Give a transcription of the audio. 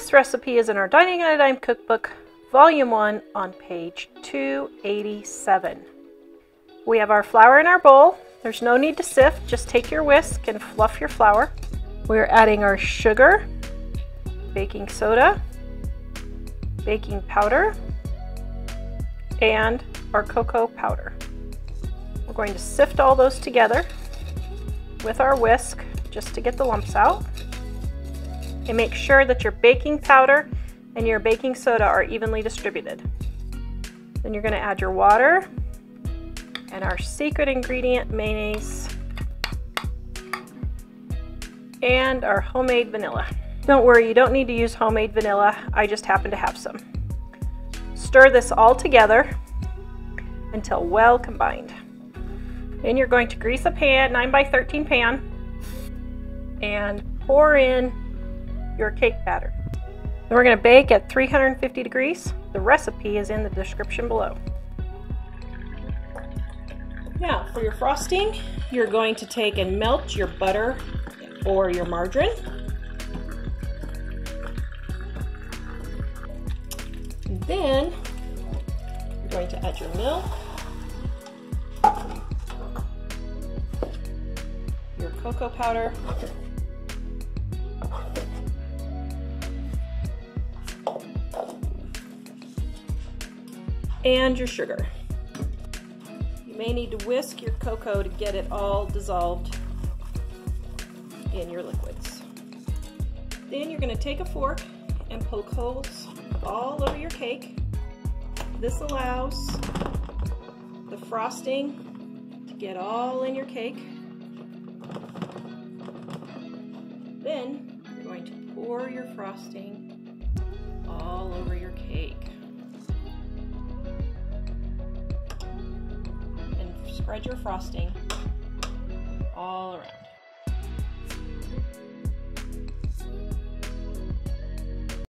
This recipe is in our Dining on a Dime cookbook, Volume 1 on page 287. We have our flour in our bowl. There's no need to sift, just take your whisk and fluff your flour. We're adding our sugar, baking soda, baking powder, and our cocoa powder. We're going to sift all those together with our whisk just to get the lumps out. And make sure that your baking powder and your baking soda are evenly distributed. Then you're going to add your water and our secret ingredient, mayonnaise, and our homemade vanilla. Don't worry, you don't need to use homemade vanilla. I just happen to have some. Stir this all together until well combined. Then you're going to grease a pan, 9x13 pan, and pour in your cake batter. Then we're going to bake at 350 degrees. The recipe is in the description below. Now, for your frosting, you're going to take and melt your butter or your margarine. And then you're going to add your milk, your cocoa powder, and your sugar. You may need to whisk your cocoa to get it all dissolved in your liquids. Then you're going to take a fork and poke holes all over your cake. This allows the frosting to get all in your cake. Then you're going to pour your frosting all over your cake. And spread your frosting all around.